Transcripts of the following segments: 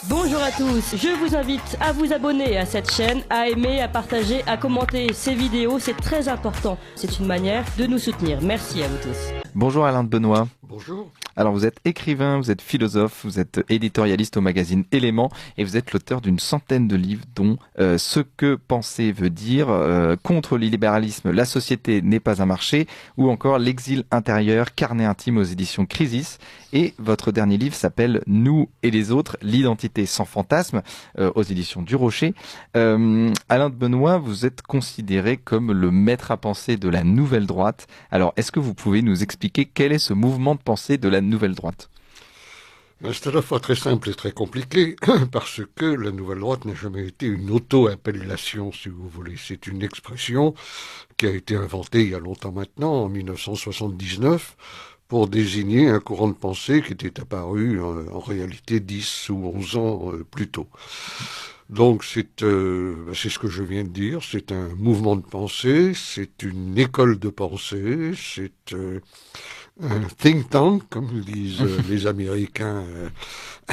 Bonjour à tous, je vous invite à vous abonner à cette chaîne, à aimer, à partager, à commenter ces vidéos, c'est très important. C'est une manière de nous soutenir. Merci à vous tous. Bonjour Alain de Benoît. Bonjour. Alors vous êtes écrivain, vous êtes philosophe, vous êtes éditorialiste au magazine Éléments et vous êtes l'auteur d'une centaine de livres dont Ce que penser veut dire, Contre le libéralisme, la société n'est pas un marché ou encore L'exil intérieur, carnet intime aux éditions Crisis. Et votre dernier livre s'appelle Nous et les autres, l'identité sans fantasme aux éditions du Rocher. Alain de Benoît, vous êtes considéré comme le maître à penser de la nouvelle droite. Alors est-ce que vous pouvez nous expliquer quel est ce mouvement de pensée de la nouvelle droite? C'est à la fois très simple et très compliqué, parce que la nouvelle droite n'a jamais été une auto-appellation, si vous voulez. C'est une expression qui a été inventée il y a longtemps maintenant, en 1979, pour désigner un courant de pensée qui était apparu en réalité 10 ou 11 ans plus tôt. Donc c'est ce que je viens de dire, c'est un mouvement de pensée, c'est une école de pensée, c'est un think tank, comme le disent les Américains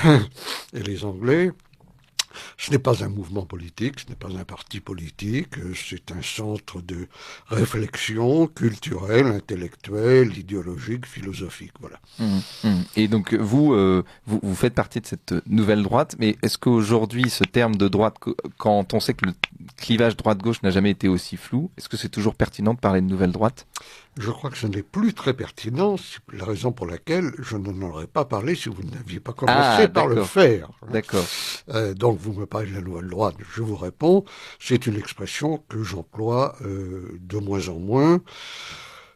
et les Anglais. Ce n'est pas un mouvement politique, ce n'est pas un parti politique, c'est un centre de réflexion culturelle, intellectuelle, idéologique, philosophique, voilà. Et donc vous faites partie de cette nouvelle droite, mais est-ce qu'aujourd'hui ce terme de droite, quand on sait que le clivage droite-gauche n'a jamais été aussi flou, est-ce que c'est toujours pertinent de parler de nouvelle droite? Je crois que ce n'est plus très pertinent, c'est la raison pour laquelle je n'en aurais pas parlé si vous n'aviez pas commencé par le faire. D'accord. Donc vous me parlez de la nouvelle droite, je vous réponds, c'est une expression que j'emploie de moins en moins,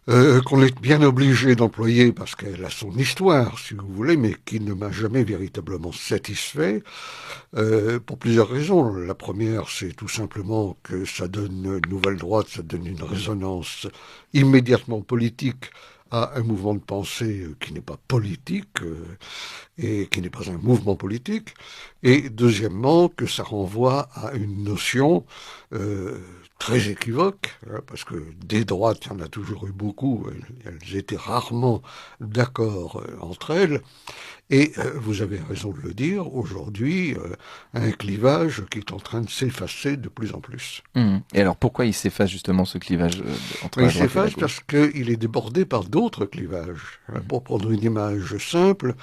qu'on est bien obligé d'employer parce qu'elle a son histoire, si vous voulez, mais qui ne m'a jamais véritablement satisfait, pour plusieurs raisons. La première, c'est tout simplement que ça donne nouvelle droite, ça donne une résonance immédiatement politique à un mouvement de pensée qui n'est pas politique et qui n'est pas un mouvement politique. Et deuxièmement, que ça renvoie à une notion très équivoque, parce que des droites, il y en a toujours eu beaucoup, elles étaient rarement d'accord entre elles. Et vous avez raison de le dire, aujourd'hui, un clivage qui est en train de s'effacer de plus en plus. Et alors pourquoi il s'efface justement ce clivage entre Il la droite et la s'efface gauche? parce qu'il est débordé par d'autres clivages. Pour prendre une image simple,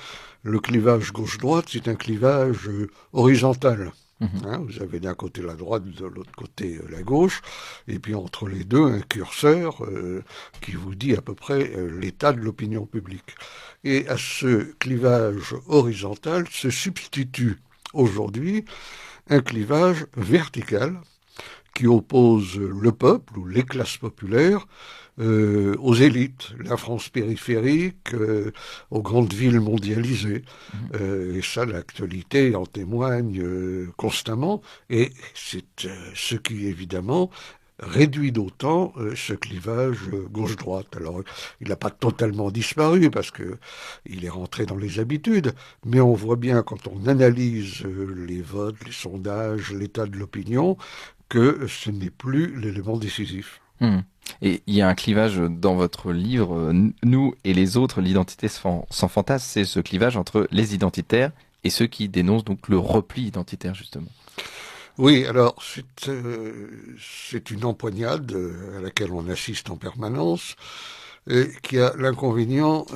le clivage gauche-droite, c'est un clivage horizontal. Vous avez d'un côté la droite, de l'autre côté la gauche, et puis entre les deux, un curseur qui vous dit à peu près l'état de l'opinion publique. Et à ce clivage horizontal se substitue aujourd'hui un clivage vertical qui oppose le peuple ou les classes populaires aux élites, la France périphérique, aux grandes villes mondialisées. Et ça, l'actualité en témoigne constamment. Et c'est ce qui, évidemment, réduit d'autant ce clivage gauche-droite. Alors, il n'a pas totalement disparu parce que il est rentré dans les habitudes, mais on voit bien quand on analyse les votes, les sondages, l'état de l'opinion, que ce n'est plus l'élément décisif. Et il y a un clivage dans votre livre, Nous et les autres, l'identité sans fantasme, c'est ce clivage entre les identitaires et ceux qui dénoncent donc le repli identitaire, justement. Oui, alors c'est une empoignade à laquelle on assiste en permanence, et qui a l'inconvénient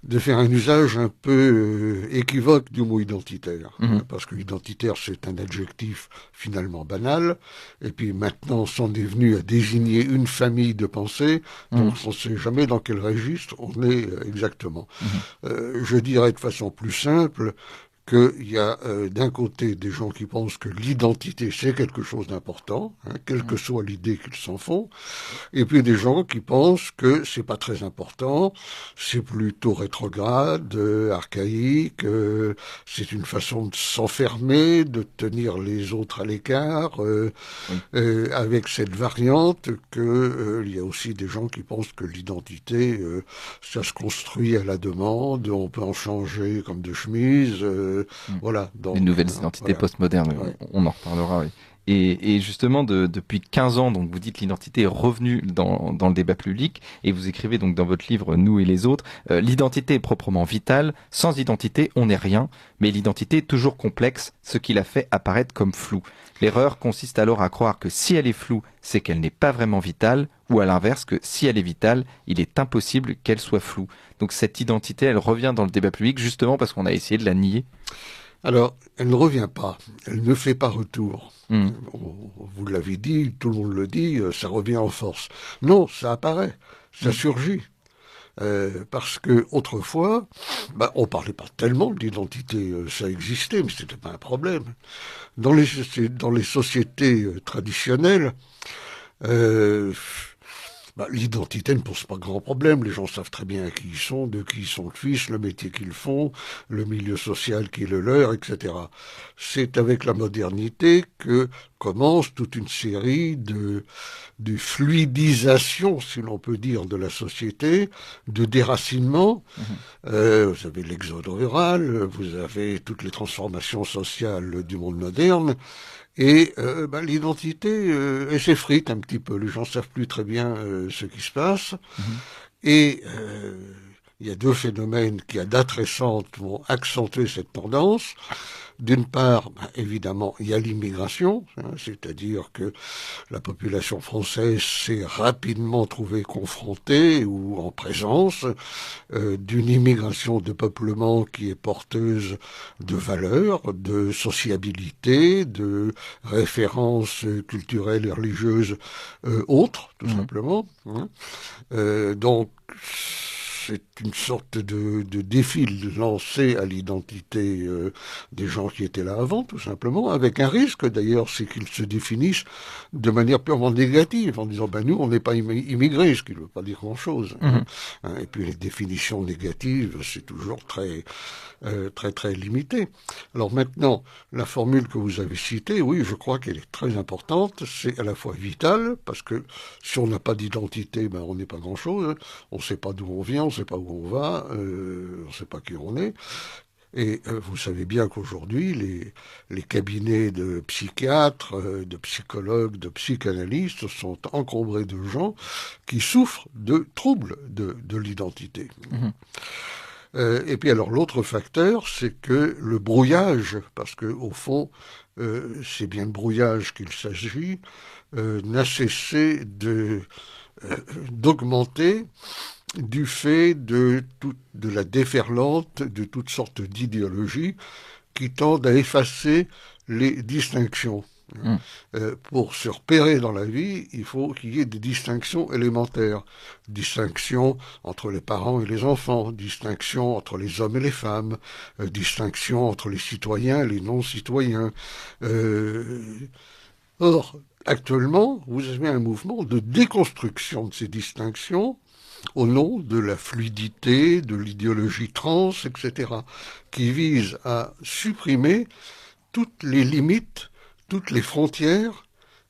de faire un usage un peu équivoque du mot identitaire. Parce que identitaire, c'est un adjectif finalement banal, et puis maintenant, c'en est venu à désigner une famille de pensées, donc on ne sait jamais dans quel registre on est exactement. Je dirais de façon plus simple qu'il y a d'un côté des gens qui pensent que l'identité c'est quelque chose d'important, quelle que soit l'idée qu'ils s'en font, et puis des gens qui pensent que c'est pas très important, c'est plutôt rétrograde, archaïque, c'est une façon de s'enfermer, de tenir les autres à l'écart, avec cette variante que il y a aussi des gens qui pensent que l'identité ça se construit à la demande, on peut en changer comme de chemise. Voilà. Donc, les nouvelles identités voilà. postmodernes, Ouais. on en reparlera. Oui. Et justement, depuis 15 ans, donc vous dites l'identité est revenue dans le débat public, et vous écrivez donc dans votre livre Nous et les autres, l'identité est proprement vitale, sans identité on n'est rien, mais l'identité est toujours complexe, ce qui la fait apparaître comme floue. L'erreur consiste alors à croire que si elle est floue, c'est qu'elle n'est pas vraiment vitale, ou à l'inverse que si elle est vitale, il est impossible qu'elle soit floue. Donc cette identité, elle revient dans le débat public justement parce qu'on a essayé de la nier. Alors, elle ne revient pas, elle ne fait pas retour. Vous l'avez dit, tout le monde le dit, ça revient en force. Non, ça apparaît, ça surgit. Parce que autrefois, on parlait pas tellement de l'identité, ça existait, mais c'était pas un problème. Dans les sociétés traditionnelles, l'identité ne pose pas grand problème. Les gens savent très bien qui ils sont, de qui ils sont le fils, le métier qu'ils font, le milieu social qui est le leur, etc. C'est avec la modernité que commence toute une série de fluidisation, si l'on peut dire, de la société, de déracinement. Vous avez l'exode rural, vous avez toutes les transformations sociales du monde moderne. Et l'identité, elle s'effrite un petit peu. Les gens savent plus très bien ce qui se passe. Et il y a deux phénomènes qui, à date récente, vont accentuer cette tendance. D'une part, évidemment, il y a l'immigration, c'est-à-dire que la population française s'est rapidement trouvée confrontée ou en présence d'une immigration de peuplement qui est porteuse de valeurs, de sociabilité, de références culturelles et religieuses autres, tout simplement. Donc, c'est une sorte de défi lancé à l'identité des gens qui étaient là avant, tout simplement, avec un risque d'ailleurs, c'est qu'ils se définissent de manière purement négative, en disant nous on n'est pas immigrés, ce qui ne veut pas dire grand-chose. Et puis les définitions négatives, c'est toujours très limité. Alors maintenant, la formule que vous avez citée, oui, je crois qu'elle est très importante, c'est à la fois vital, parce que si on n'a pas d'identité, on n'est pas grand-chose, on ne sait pas d'où on vient, on ne sait pas où on va, on ne sait pas qui on est. Et vous savez bien qu'aujourd'hui, les cabinets de psychiatres, de psychologues, de psychanalystes sont encombrés de gens qui souffrent de troubles de l'identité. Et puis alors l'autre facteur, c'est que le brouillage, parce que au fond, c'est bien de brouillage qu'il s'agit, n'a cessé d'augmenter du fait de la déferlante de toutes sortes d'idéologies qui tendent à effacer les distinctions. Pour se repérer dans la vie, il faut qu'il y ait des distinctions élémentaires. Distinction entre les parents et les enfants, distinction entre les hommes et les femmes, distinction entre les citoyens et les non-citoyens. Or, actuellement, vous avez un mouvement de déconstruction de ces distinctions au nom de la fluidité, de l'idéologie trans, etc., qui vise à supprimer toutes les limites, toutes les frontières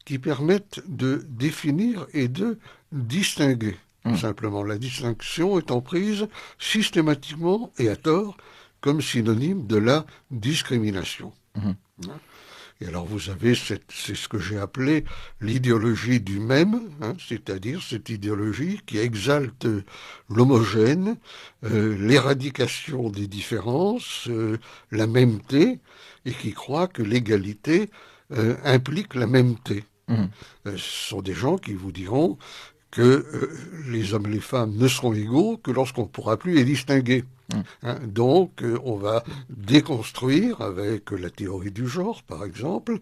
qui permettent de définir et de distinguer. Simplement, la distinction étant prise systématiquement et à tort comme synonyme de la discrimination. Et alors vous avez c'est ce que j'ai appelé l'idéologie du même, c'est-à-dire cette idéologie qui exalte l'homogène, l'éradication des différences, la mêmeté, et qui croit que l'égalité implique la mêmeté. Ce sont des gens qui vous diront que les hommes et les femmes ne seront égaux que lorsqu'on ne pourra plus les distinguer. Donc, on va déconstruire, avec la théorie du genre, par exemple,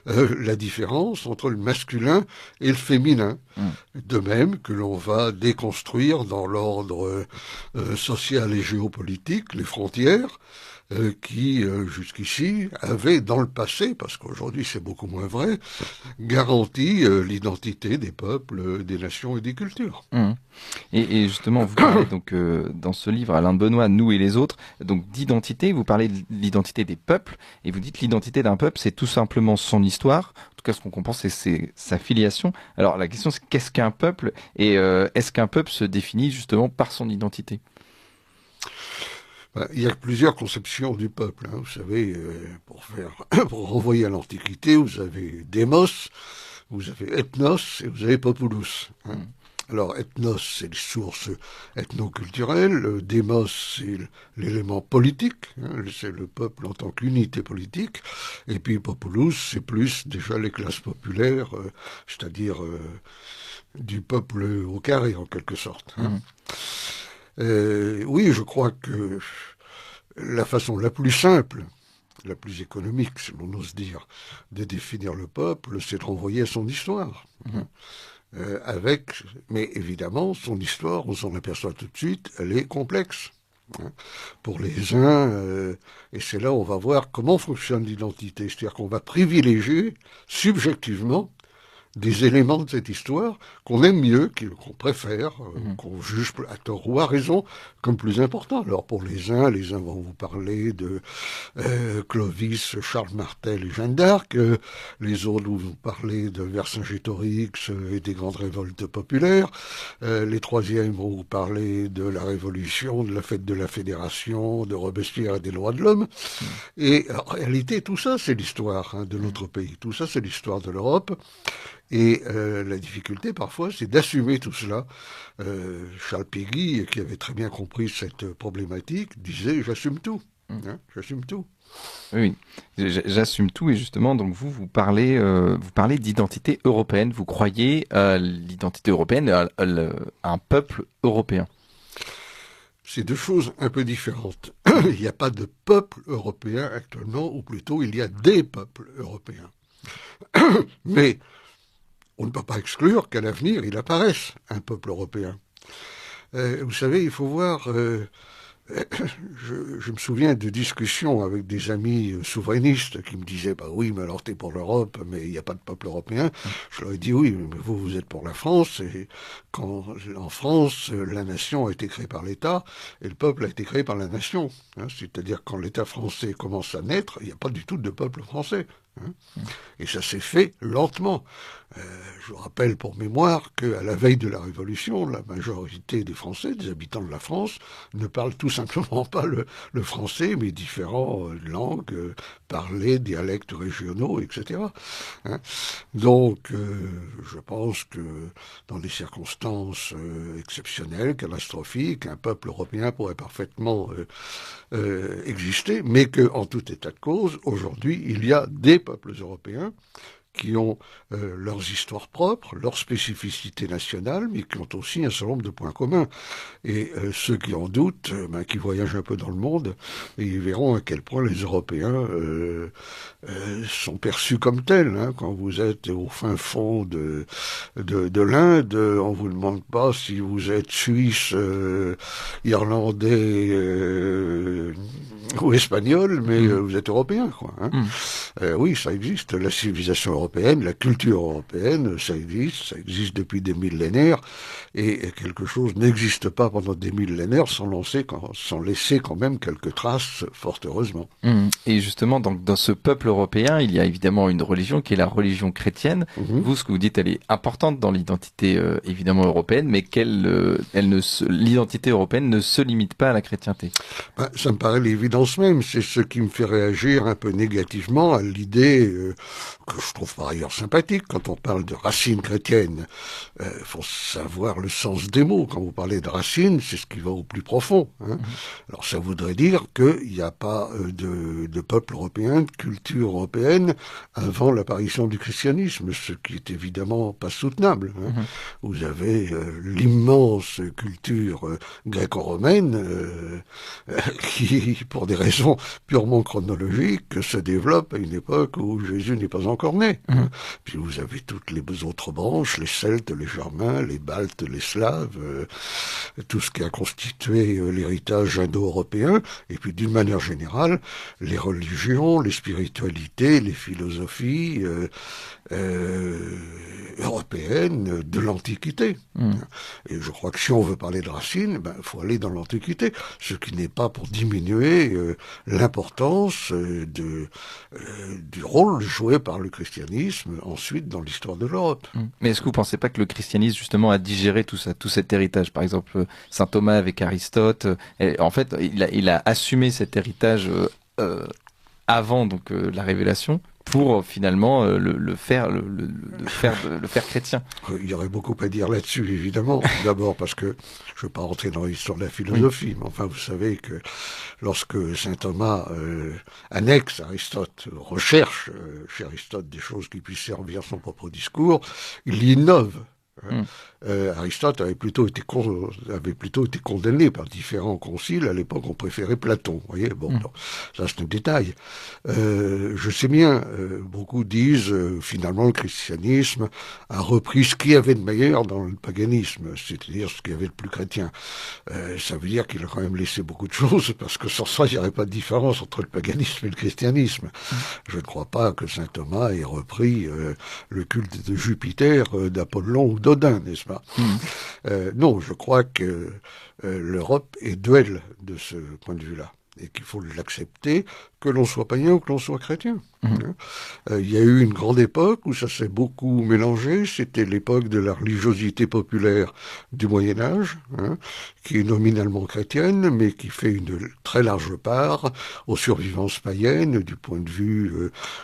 la différence entre le masculin et le féminin. De même que l'on va déconstruire dans l'ordre social et géopolitique les frontières qui, jusqu'ici, avaient dans le passé, parce qu'aujourd'hui c'est beaucoup moins vrai, garanti l'identité des peuples, des nations et des cultures. Et justement, vous parlez donc dans ce livre, Alain de Benoît, Nous et les autres, donc d'identité, vous parlez de l'identité des peuples, et vous dites l'identité d'un peuple, c'est tout simplement son histoire. En tout cas, ce qu'on comprend, c'est sa filiation. Alors la question, c'est qu'est-ce qu'un peuple, et est-ce qu'un peuple se définit justement par son identité ? Il y a plusieurs conceptions du peuple. Vous savez, pour renvoyer à l'Antiquité, vous avez démos, vous avez ethnos et vous avez populus. Alors, ethnos, c'est les sources ethno-culturelles, démos, c'est l'élément politique, c'est le peuple en tant qu'unité politique, et puis populus, c'est plus déjà les classes populaires, c'est-à-dire du peuple au carré, en quelque sorte. Oui, je crois que la façon la plus simple, la plus économique, si l'on ose dire, de définir le peuple, c'est de renvoyer à son histoire. Mais évidemment, son histoire, on s'en aperçoit tout de suite, elle est complexe. Pour les uns, et c'est là où on va voir comment fonctionne l'identité, c'est-à-dire qu'on va privilégier subjectivement des éléments de cette histoire qu'on aime mieux, qu'on préfère, qu'on juge à tort ou à raison comme plus importants. Alors pour les uns vont vous parler de Clovis, Charles Martel et Jeanne d'Arc, les autres vont vous parler de Vercingétorix et des grandes révoltes populaires, les troisièmes vont vous parler de la Révolution, de la fête de la Fédération, de Robespierre et des lois de l'homme. Et en réalité, tout ça, c'est l'histoire de notre pays. Tout ça, c'est l'histoire de l'Europe. Et la difficulté, parfois, c'est d'assumer tout cela. Charles Péguy, qui avait très bien compris cette problématique, disait « j'assume tout j'assume tout ». Oui, j'assume tout. Et justement, donc vous parlez d'identité européenne. Vous croyez à l'identité européenne, à un peuple européen? C'est deux choses un peu différentes. Il n'y a pas de peuple européen actuellement, ou plutôt il y a des peuples européens. Mais on ne peut pas exclure qu'à l'avenir, il apparaisse un peuple européen. Vous savez, il faut voir... je me souviens de discussions avec des amis souverainistes qui me disaient « Bah oui, mais alors t'es pour l'Europe, mais il n'y a pas de peuple européen. » Je leur ai dit « Oui, mais vous êtes pour la France. Et quand en France, la nation a été créée par l'État et le peuple a été créé par la nation. C'est-à-dire quand l'État français commence à naître, il n'y a pas du tout de peuple français. Et ça s'est fait lentement. Je vous rappelle pour mémoire qu'à la veille de la Révolution, la majorité des Français, des habitants de la France, ne parlent tout simplement pas le français, mais différentes langues parlées, dialectes régionaux, etc. Donc, je pense que dans des circonstances exceptionnelles, catastrophiques, un peuple européen pourrait parfaitement exister, mais qu'en tout état de cause, aujourd'hui, il y a des peuples européens qui ont leurs histoires propres, leurs spécificités nationales, mais qui ont aussi un certain nombre de points communs. Et ceux qui en doutent, qui voyagent un peu dans le monde, ils verront à quel point les Européens sont perçus comme tels. Quand vous êtes au fin fond de l'Inde, on vous demande pas si vous êtes suisse, irlandais ou espagnol, mais vous êtes européen, quoi. Oui, ça existe. La civilisation européenne, la culture européenne, ça existe depuis des millénaires, et quelque chose n'existe pas pendant des millénaires sans laisser quand même quelques traces, fort heureusement. Et justement, dans ce peuple européen, il y a évidemment une religion qui est la religion chrétienne. Vous, ce que vous dites, elle est importante dans l'identité évidemment européenne, mais l'identité européenne ne se limite pas à la chrétienté. Ça me paraît l'évidence même. C'est ce qui me fait réagir un peu négativement à l'idée que je trouve par ailleurs sympathique. Quand on parle de racines chrétiennes, faut savoir le sens des mots. Quand vous parlez de racines, c'est ce qui va au plus profond. Alors ça voudrait dire qu'il n'y a pas de peuple européen, de culture européenne avant l'apparition du christianisme, ce qui est évidemment pas soutenable. Vous avez l'immense culture gréco-romaine qui, pour des raisons purement chronologiques, se développe à une époque où Jésus n'est pas encore né. Puis vous avez toutes les autres branches, les Celtes, les Germains, les Baltes, les Slaves, tout ce qui a constitué l'héritage indo-européen, et puis d'une manière générale, les religions, les spiritualités, les philosophies européennes de l'Antiquité. Et je crois que si on veut parler de racines, il faut aller dans l'Antiquité, ce qui n'est pas pour diminuer l'importance du rôle joué par le christianisme ensuite dans l'histoire de l'Europe. Mais est-ce que vous ne pensez pas que le christianisme justement a digéré tout cet héritage? Par exemple, saint Thomas avec Aristote, en fait, il a assumé cet héritage avant donc la révélation, pour finalement le faire chrétien. Il y aurait beaucoup à dire là-dessus, évidemment. D'abord parce que je ne veux pas rentrer dans l'histoire de la philosophie, mais enfin vous savez que lorsque saint Thomas annexe Aristote, recherche chez Aristote des choses qui puissent servir son propre discours, il innove. Aristote avait plutôt été condamné par différents conciles. À l'époque, on préférait Platon. Vous voyez, bon, non, ça c'est un détail. Je sais bien, beaucoup disent finalement le christianisme a repris ce qu'il y avait de meilleur dans le paganisme, c'est-à-dire ce qu'il y avait de plus chrétien. Ça veut dire qu'il a quand même laissé beaucoup de choses, parce que sans ça, il n'y aurait pas de différence entre le paganisme et le christianisme. Je ne crois pas que saint Thomas ait repris le culte de Jupiter, d'Apollon ou d'Odin, n'est-ce pas? Non, je crois que l'Europe est duel de ce point de vue-là, et qu'il faut l'accepter, que l'on soit païen ou que l'on soit chrétien. Il y a eu une grande époque où ça s'est beaucoup mélangé, c'était l'époque de la religiosité populaire du Moyen-Âge, qui est nominalement chrétienne, mais qui fait une très large part aux survivances païennes, du point de vue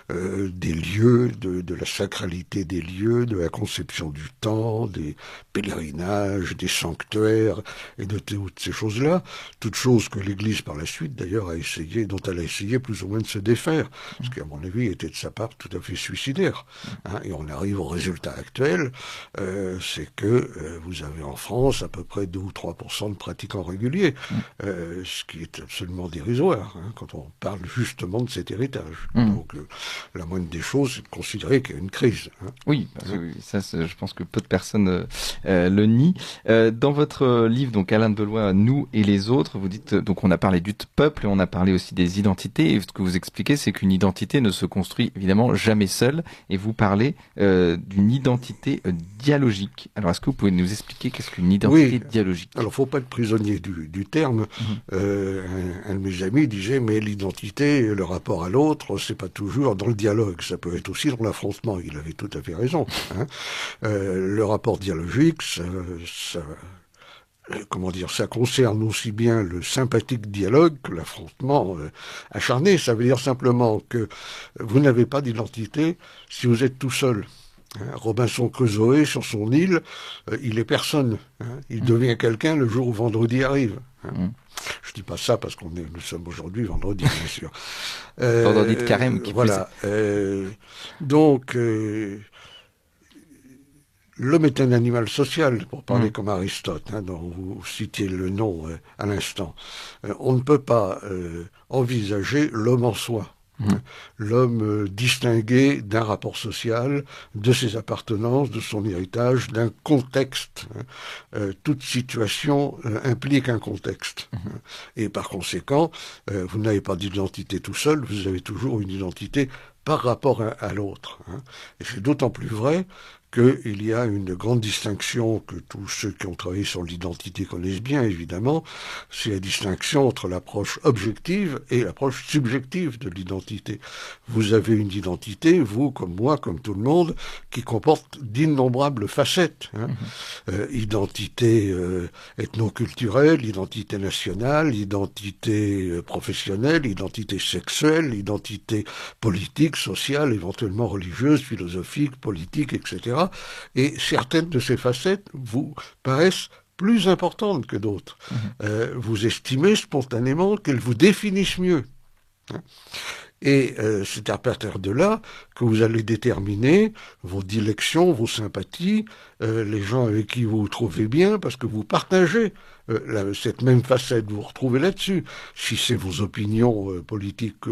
des lieux, de la sacralité des lieux, de la conception du temps, des pèlerinages, des sanctuaires, et de toutes ces choses-là, toutes choses que l'Église par la suite d'ailleurs dont elle a essayé plus ou moins de se défaire, ce qui à mon avis était de sa part tout à fait suicidaire. Et on arrive au résultat actuel, c'est que vous avez en France à peu près 2 ou 3% de pratiquants réguliers, ce qui est absolument dérisoire, quand on parle justement de cet héritage. Donc la moindre des choses, c'est de considérer qu'il y a une crise. Oui, ça je pense que peu de personnes le nient. Dans votre livre, donc Alain de Benoist, Nous et les autres, vous dites, donc on a parlé du peuple et on a parlé aussi des identités, et ce que vous expliquez, c'est qu'une identité ne se construit évidemment jamais seule, et vous parlez d'une identité dialogique. Alors est-ce que vous pouvez nous expliquer qu'est-ce qu'une identité dialogique? Alors il ne faut pas être prisonnier du terme. Un de mes amis disait, mais l'identité, le rapport à l'autre, c'est pas toujours dans le dialogue, ça peut être aussi dans l'affrontement. Il avait tout à fait raison. Le rapport dialogique, ça concerne aussi bien le sympathique dialogue que l'affrontement acharné. Ça veut dire simplement que vous n'avez pas d'identité si vous êtes tout seul. Robinson Crusoe, sur son île, il est personne. Il devient quelqu'un le jour où vendredi arrive. Je dis pas ça parce nous sommes aujourd'hui vendredi, bien sûr. Vendredi de carême. Voilà. Donc... l'homme est un animal social, pour parler comme Aristote, dont vous citiez le nom à l'instant. On ne peut pas envisager l'homme en soi. L'homme distingué d'un rapport social, de ses appartenances, de son héritage, d'un contexte. Toute situation implique un contexte. Et par conséquent, vous n'avez pas d'identité tout seul, vous avez toujours une identité par rapport à l'autre. Et c'est d'autant plus vrai qu'il y a une grande distinction que tous ceux qui ont travaillé sur l'identité connaissent bien, évidemment, c'est la distinction entre l'approche objective et l'approche subjective de l'identité. Vous avez une identité, vous, comme moi, comme tout le monde, qui comporte d'innombrables facettes. Identité ethnoculturelle, identité nationale, identité professionnelle, identité sexuelle, identité politique, sociale, éventuellement religieuse, philosophique, politique, etc. Et certaines de ces facettes vous paraissent plus importantes que d'autres. Vous estimez spontanément qu'elles vous définissent mieux. Et c'est à partir de là que vous allez déterminer vos dilections, vos sympathies, les gens avec qui vous vous trouvez bien, parce que vous partagez cette même facette, vous vous retrouvez là-dessus. Si c'est vos opinions politiques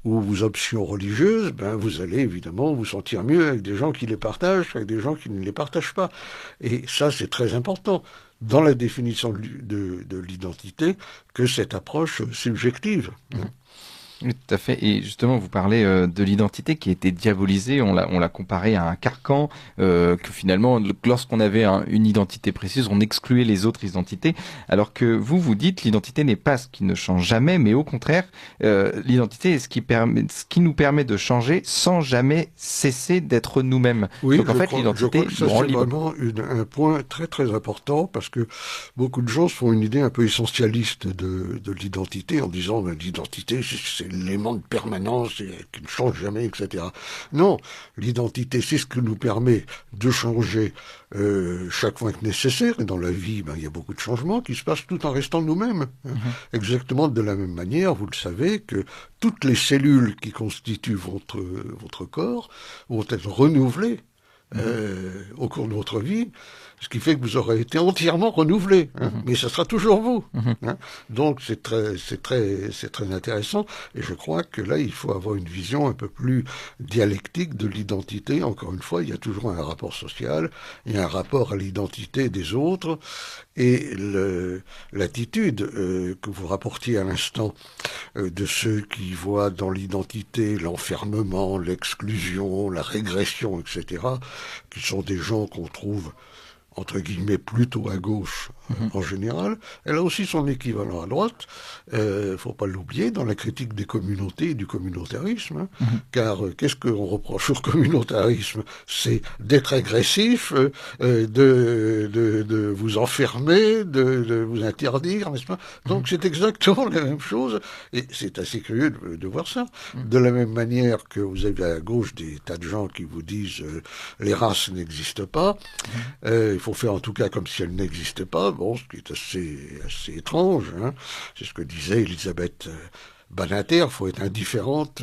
ou vos options religieuses, vous allez évidemment vous sentir mieux avec des gens qui les partagent, avec des gens qui ne les partagent pas. Et ça, c'est très important dans la définition de l'identité que cette approche subjective. Oui, tout à fait. Et justement, vous parlez de l'identité qui a été diabolisée. On l'a comparé à un carcan, que finalement, lorsqu'on avait une identité précise, on excluait les autres identités. Alors que vous dites, l'identité n'est pas ce qui ne change jamais, mais au contraire, l'identité est ce qui nous permet de changer sans jamais cesser d'être nous-mêmes. Oui, donc en fait, je crois l'identité que ça, nous rend c'est libre. vraiment un point très très important, parce que beaucoup de gens se font une idée un peu essentialiste de l'identité, en disant ben, l'identité c'est l'élément de permanence qui ne change jamais, etc. Non, l'identité c'est ce qui nous permet de changer chaque fois que nécessaire, et dans la vie ben, il y a beaucoup de changements qui se passent tout en restant nous-mêmes. Exactement de la même manière, vous le savez, que toutes les cellules qui constituent votre corps vont être renouvelées au cours de votre vie, ce qui fait que vous aurez été entièrement renouvelé, mais ce sera toujours vous. Donc c'est très intéressant, et je crois que là il faut avoir une vision un peu plus dialectique de l'identité. Encore une fois, il y a toujours un rapport social, il y a un rapport à l'identité des autres, et l'attitude que vous rapportiez à l'instant de ceux qui voient dans l'identité l'enfermement, l'exclusion, la régression, etc., qui sont des gens qu'on trouve entre guillemets plutôt à gauche en général, elle a aussi son équivalent à droite, faut pas l'oublier, dans la critique des communautés et du communautarisme, car qu'est-ce qu'on reproche au communautarisme? C'est d'être agressif, de vous enfermer, de vous interdire, n'est-ce pas? Donc c'est exactement la même chose, et c'est assez curieux de voir ça. De la même manière que vous avez à gauche des tas de gens qui vous disent les races n'existent pas, il faut faire en tout cas comme si elles n'existaient pas, bon, ce qui est assez étrange, hein. C'est ce que disait Elisabeth Badinter, il faut être indifférente,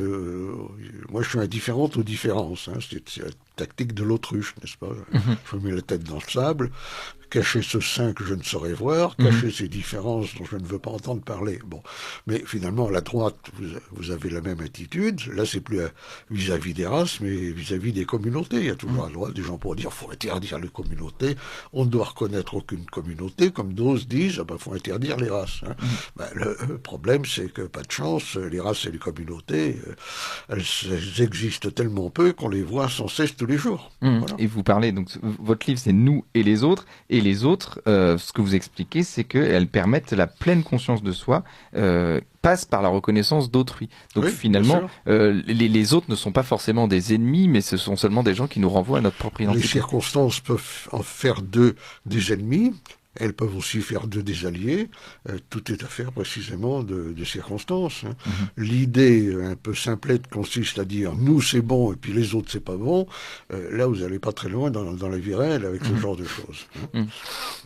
moi je suis indifférente aux différences, hein. C'est la tactique de l'autruche, n'est-ce pas? Je mets la tête dans le sable, cacher ce sein que je ne saurais voir, cacher ces différences dont je ne veux pas entendre parler. Bon, mais finalement, à la droite, vous avez la même attitude. Là, c'est plus vis-à-vis des races, mais vis-à-vis des communautés. Il y a toujours à droite des gens pour dire faut interdire les communautés, on ne doit reconnaître aucune communauté, comme d'autres disent faut interdire les races. Hein. Le problème, c'est que pas de chance, les races et les communautés, elles existent tellement peu qu'on les voit sans cesse tous les jours. Voilà. Et vous parlez, donc votre livre, c'est Nous et les autres. Et les autres, ce que vous expliquez, c'est qu'elles permettent la pleine conscience de soi, passe par la reconnaissance d'autrui. Donc oui, finalement, les autres ne sont pas forcément des ennemis, mais ce sont seulement des gens qui nous renvoient à notre propre identité. Les circonstances peuvent en faire d'eux des ennemis. Elles peuvent aussi faire d'eux des alliés. Tout est affaire précisément de circonstances. Hein. L'idée un peu simplette consiste à dire nous c'est bon et puis les autres c'est pas bon. Là vous n'allez pas très loin dans la vie réelle avec ce genre de choses. Hein.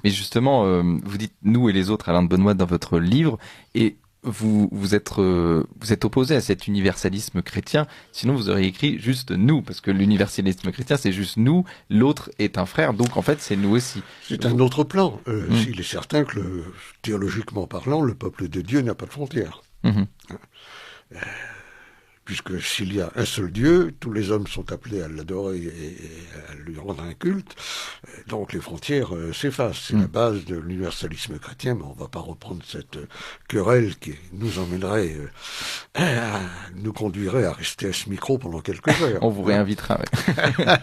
Mais justement, vous dites nous et les autres, Alain de Benoît, dans votre livre, et vous êtes opposé à cet universalisme chrétien, sinon vous auriez écrit juste nous, parce que l'universalisme chrétien c'est juste nous, l'autre est un frère, donc en fait c'est nous aussi. C'est un autre plan. Il est certain que théologiquement parlant, le peuple de Dieu n'a pas de frontières. Puisque s'il y a un seul Dieu, tous les hommes sont appelés à l'adorer et à lui rendre un culte, donc les frontières s'effacent. C'est la base de l'universalisme chrétien, mais on ne va pas reprendre cette querelle qui nous emmènerait, nous conduirait à rester à ce micro pendant quelques heures. On vous réinvitera. Ouais.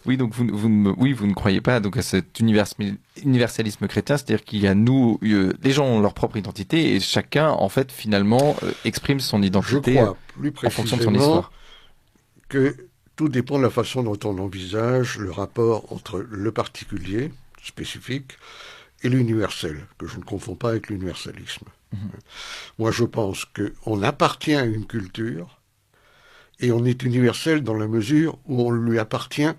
Oui, donc vous ne croyez pas donc à cet universalisme chrétien, c'est-à-dire qu'il y a les gens ont leur propre identité et chacun, en fait, finalement, exprime son identité. Je crois plus en fonction de son précisément histoire. Que tout dépend de la façon dont on envisage le rapport entre le particulier, spécifique, et l'universel, que je ne confonds pas avec l'universalisme. Moi, je pense qu'on appartient à une culture et on est universel dans la mesure où on lui appartient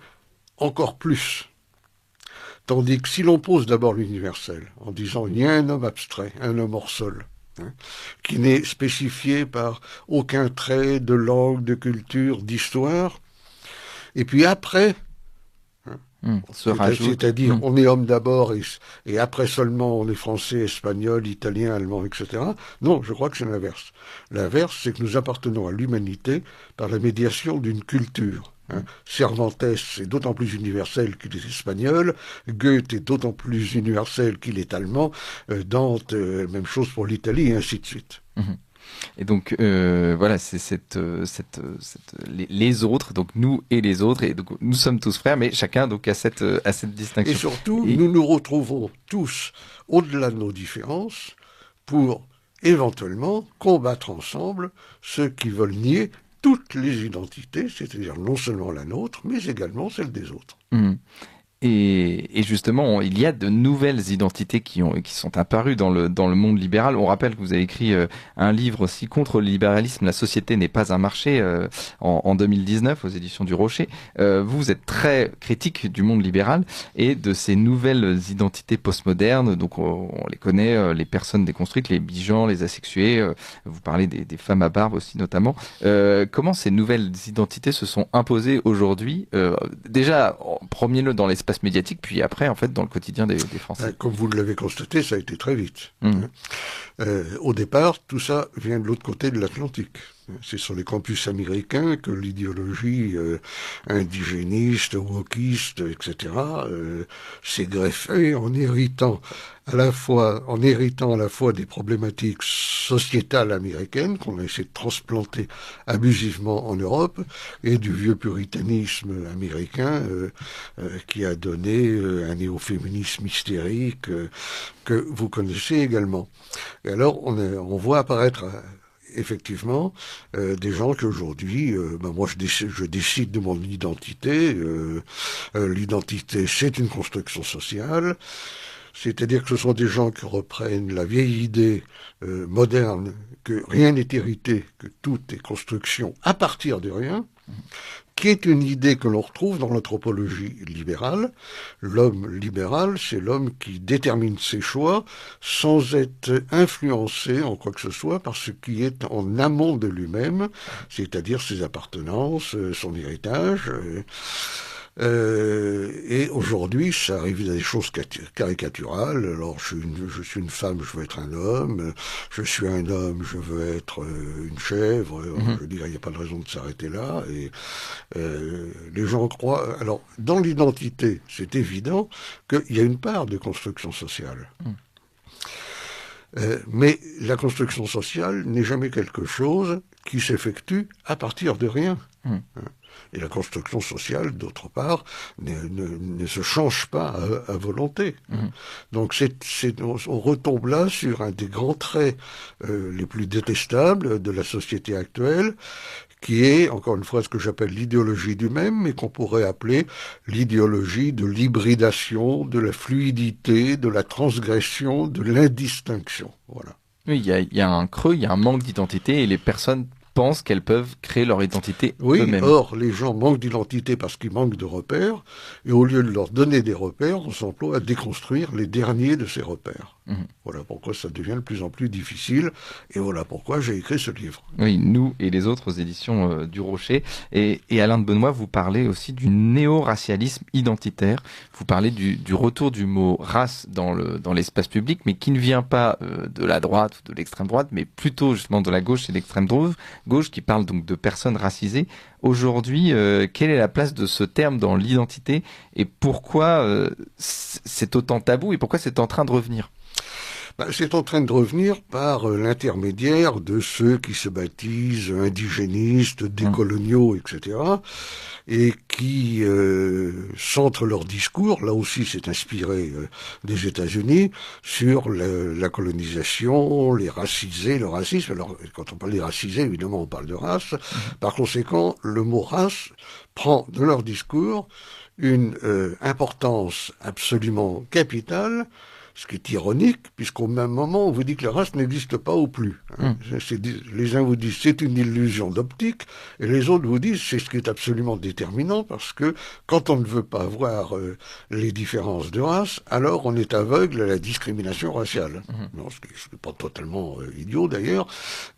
encore plus. Tandis que si l'on pose d'abord l'universel, en disant il y a un homme abstrait, un homme hors sol, qui n'est spécifié par aucun trait de langue, de culture, d'histoire, et puis après, c'est-à-dire on est homme d'abord et après seulement on est français, espagnol, italien, allemand, etc. Non, je crois que c'est l'inverse. L'inverse, c'est que nous appartenons à l'humanité par la médiation d'une culture. Cervantes est d'autant plus universel qu'il est espagnol, Goethe est d'autant plus universel qu'il est allemand, Dante, même chose pour l'Italie, et ainsi de suite. Et donc voilà, c'est les autres, donc nous et les autres, et donc nous sommes tous frères, mais chacun donc a cette distinction. Et surtout, nous nous retrouvons tous au-delà de nos différences pour éventuellement combattre ensemble ceux qui veulent nier toutes les identités, c'est-à-dire non seulement la nôtre, mais également celle des autres. Mmh. Et justement, il y a de nouvelles identités qui sont apparues dans le monde libéral. On rappelle que vous avez écrit un livre aussi contre le libéralisme, La société n'est pas un marché, en 2019 aux éditions du Rocher. Vous êtes très critique du monde libéral et de ces nouvelles identités postmodernes. Donc on les connaît, les personnes déconstruites, les bigenres, les asexués. Vous parlez des femmes à barbe aussi notamment. Comment ces nouvelles identités se sont imposées aujourd'hui, déjà en premier lieu dans l'espace médiatique, puis après, en fait, dans le quotidien des Français. Comme vous l'avez constaté, ça a été très vite. Mmh. Au départ, tout ça vient de l'autre côté de l'Atlantique. C'est sur les campus américains que l'idéologie indigéniste, wokiste, etc. S'est greffée en héritant à la fois des problématiques sociétales américaines qu'on a essayé de transplanter abusivement en Europe et du vieux puritanisme américain qui a donné un néo-féminisme hystérique que vous connaissez également. Et alors on voit apparaître effectivement des gens qui aujourd'hui, moi je décide de mon identité. L'identité, c'est une construction sociale. C'est-à-dire que ce sont des gens qui reprennent la vieille idée moderne que rien n'est hérité, que tout est construction à partir de rien, qui est une idée que l'on retrouve dans l'anthropologie libérale. L'homme libéral, c'est l'homme qui détermine ses choix sans être influencé en quoi que ce soit par ce qui est en amont de lui-même, c'est-à-dire ses appartenances, son héritage. Et aujourd'hui, ça arrive à des choses caricaturales. Alors, je suis une femme, je veux être un homme. Je suis un homme, je veux être une chèvre. Je veux dire, il n'y a pas de raison de s'arrêter là. Et les gens croient... Alors, dans l'identité, c'est évident qu'il y a une part de construction sociale. Mais la construction sociale n'est jamais quelque chose qui s'effectue à partir de rien. Et la construction sociale, d'autre part, ne se change pas à volonté. Donc on retombe là sur un des grands traits les plus détestables de la société actuelle, qui est, encore une fois, ce que j'appelle l'idéologie du même, mais qu'on pourrait appeler l'idéologie de l'hybridation, de la fluidité, de la transgression, de l'indistinction. Voilà. Oui, il y a un creux, il y a un manque d'identité et les personnes pensent qu'elles peuvent créer leur identité eux-mêmes. Or, les gens manquent d'identité parce qu'ils manquent de repères, et au lieu de leur donner des repères, on s'emploie à déconstruire les derniers de ces repères. Voilà pourquoi ça devient de plus en plus difficile, et voilà pourquoi j'ai écrit ce livre. Oui, Nous et les autres aux éditions du Rocher. Et Alain de Benoît, vous parlez aussi du néo-racialisme identitaire. Vous parlez du retour du mot race dans l'espace public, mais qui ne vient pas de la droite ou de l'extrême droite, mais plutôt justement de la gauche et de l'extrême gauche, qui parle donc de personnes racisées. Aujourd'hui, quelle est la place de ce terme dans l'identité et pourquoi c'est autant tabou et pourquoi c'est en train de revenir ? C'est en train de revenir par l'intermédiaire de ceux qui se baptisent indigénistes, décoloniaux, etc., et qui centrent leur discours, là aussi c'est inspiré des États-Unis, sur la colonisation, les racisés, le racisme. Alors, quand on parle des racisés, évidemment, on parle de race. Par conséquent, le mot race prend dans leur discours une importance absolument capitale, ce qui est ironique, puisqu'au même moment, on vous dit que la race n'existe pas ou plus. Les uns vous disent c'est une illusion d'optique, et les autres vous disent c'est ce qui est absolument déterminant, parce que quand on ne veut pas voir les différences de race, alors on est aveugle à la discrimination raciale. Non, ce qui n'est pas totalement idiot d'ailleurs,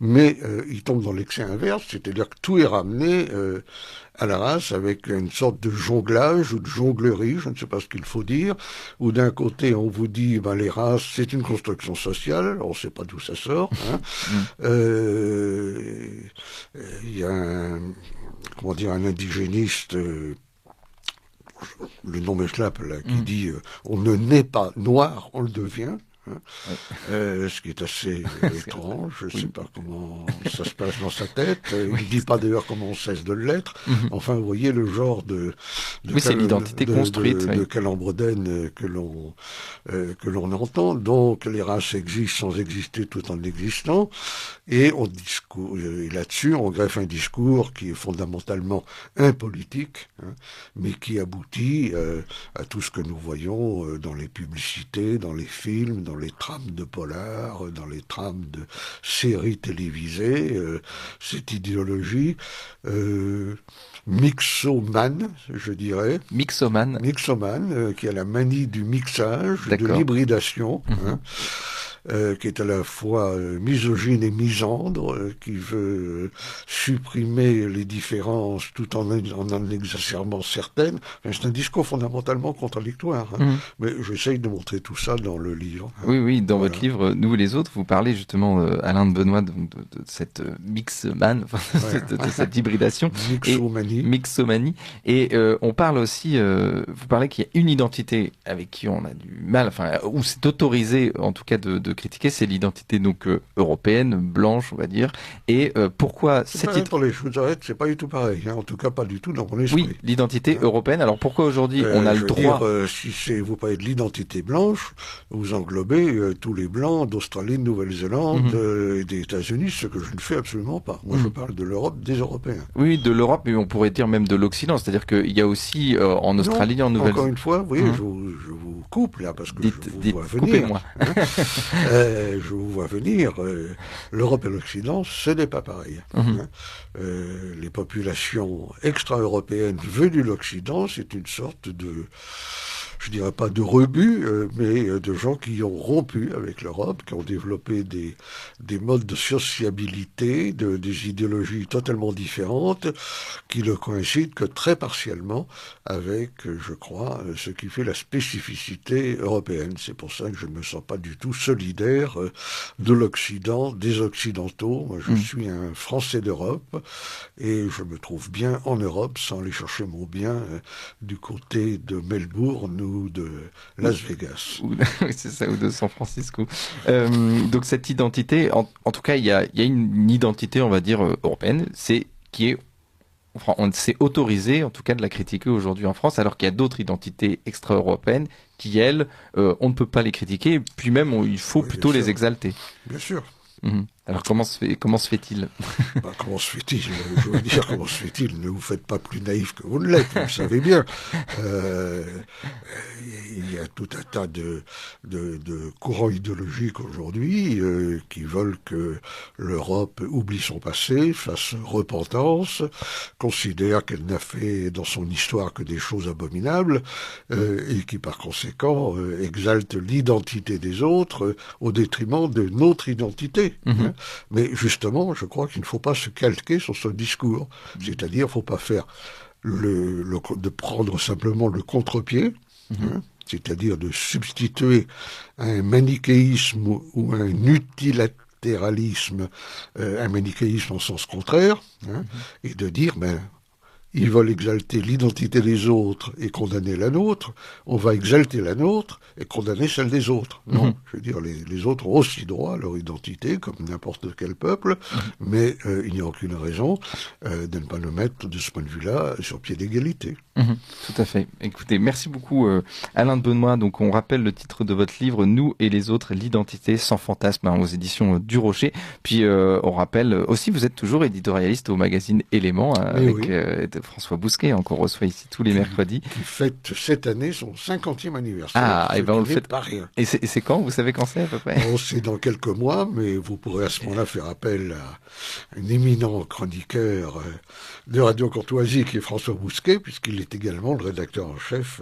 mais il tombe dans l'excès inverse, c'est-à-dire que tout est ramené à la race avec une sorte de jonglage ou de jonglerie, je ne sais pas ce qu'il faut dire, où d'un côté on vous dit les races c'est une construction sociale, on ne sait pas d'où ça sort. Il y a un indigéniste, le nom m'échappe là, qui dit on ne naît pas noir, on le devient. Hein. Ce qui est assez étrange, je ne sais pas comment ça se passe dans sa tête. Il ne dit pas d'ailleurs comment on cesse de l'être. Enfin, vous voyez le genre de c'est l'identité construite. De calembredaine que l'on entend. Donc, les races existent sans exister tout en existant. Et là-dessus, on greffe un discours qui est fondamentalement impolitique, hein, mais qui aboutit à tout ce que nous voyons dans les publicités, dans les films, dans les trames de polar, dans les trames de séries télévisées, cette idéologie mixomane, je dirais. Mixomane, qui a la manie du mixage, de l'hybridation, hein, qui est à la fois misogyne et misandre, qui veut supprimer les différences tout en exacerbant certaines. Enfin, c'est un discours fondamentalement contradictoire. Hein. Mais j'essaye de montrer tout ça dans le livre. Hein. Oui, dans votre livre, Nous et les autres, vous parlez justement, Alain de Benoît, de cette mixomane, de cette hybridation. Mixomanie. Et on parle aussi, vous parlez qu'il y a une identité avec qui on a du mal, enfin, où c'est autorisé, en tout cas, de critiquer, c'est l'identité donc européenne, blanche, on va dire. Et pourquoi cette identité... Je vous arrête, c'est pas du tout pareil. Hein, en tout cas, pas du tout dans mon esprit. Oui, l'identité européenne. Alors pourquoi aujourd'hui on a le droit... si vous parlez de l'identité blanche, vous englobez tous les blancs d'Australie, de Nouvelle-Zélande et des États-Unis, ce que je ne fais absolument pas. Moi, je parle de l'Europe, des Européens. Oui, de l'Europe, mais on pourrait dire même de l'Occident. C'est-à-dire qu'il y a aussi en Australie, en Nouvelle-Zélande... Encore une fois, vous voyez, je vous coupe là, parce que je vous vois venir. Coupez-moi. Je vous vois venir. L'Europe et l'Occident, ce n'est pas pareil. Hein. Les populations extra-européennes venues de l'Occident, c'est une sorte de... je dirais pas de rebut, mais de gens qui ont rompu avec l'Europe, qui ont développé des modes de sociabilité, des idéologies totalement différentes, qui ne coïncident que très partiellement avec, je crois, ce qui fait la spécificité européenne. C'est pour ça que je ne me sens pas du tout solidaire de l'Occident, des Occidentaux. Moi, je suis un Français d'Europe et je me trouve bien en Europe sans aller chercher mon bien du côté de Melbourne ou de Las Vegas. C'est ça, ou de San Francisco. Donc cette identité, en tout cas, il y a une identité, on va dire, européenne, c'est autorisé, en tout cas, de la critiquer aujourd'hui en France, alors qu'il y a d'autres identités extra-européennes qui, elles, on ne peut pas les critiquer, puis même, il faut plutôt les exalter. Bien sûr. Alors comment se fait-il? Comment se fait-il? Je veux dire, comment se fait-il? Ne vous faites pas plus naïf que vous ne l'êtes, vous le savez bien. Il y a tout un tas de courants idéologiques aujourd'hui qui veulent que l'Europe oublie son passé, fasse repentance, considère qu'elle n'a fait dans son histoire que des choses abominables et qui par conséquent exalte l'identité des autres au détriment de notre identité. Hein. Mais justement, je crois qu'il ne faut pas se calquer sur ce discours. C'est-à-dire, il ne faut pas faire de prendre simplement le contre-pied, hein, c'est-à-dire de substituer un manichéisme ou un utilatéralisme, un manichéisme en sens contraire, hein, et de dire, ils veulent exalter l'identité des autres et condamner la nôtre, on va exalter la nôtre et condamner celle des autres. Non, je veux dire, les autres ont aussi droit à leur identité, comme n'importe quel peuple, mais il n'y a aucune raison de ne pas le mettre, de ce point de vue-là, sur pied d'égalité. Tout à fait. Écoutez, merci beaucoup Alain de Benoît. Donc on rappelle le titre de votre livre, Nous et les autres, l'identité sans fantasme, aux éditions du Rocher. Puis on rappelle aussi, vous êtes toujours éditorialiste au magazine Éléments, avec François Bousquet, qu'on reçoit ici tous les mercredis. Qui fête cette année son 50e anniversaire. Ah, et on le fait pas rien. Et c'est quand? Vous savez quand c'est à peu près? C'est dans quelques mois, mais vous pourrez à ce moment-là faire appel à un éminent chroniqueur de Radio Courtoisie qui est François Bousquet, puisqu'il est également le rédacteur en chef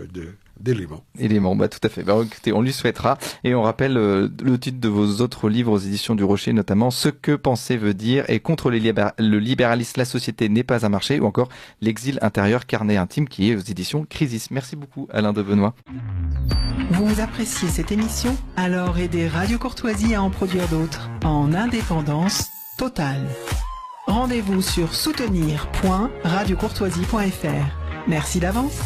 d'Éléments. Éléments, tout à fait. Écoutez, on lui souhaitera. Et on rappelle le titre de vos autres livres aux éditions du Rocher, notamment Ce que penser veut dire et Contre le libéralisme, la société n'est pas un marché, ou encore L'exil intérieur, carnet intime, qui est aux éditions Crisis. Merci beaucoup, Alain de Benoît. Vous appréciez cette émission? Alors aidez Radio Courtoisie à en produire d'autres, en indépendance totale. Rendez-vous sur soutenir.radiocourtoisie.fr. Merci d'avance.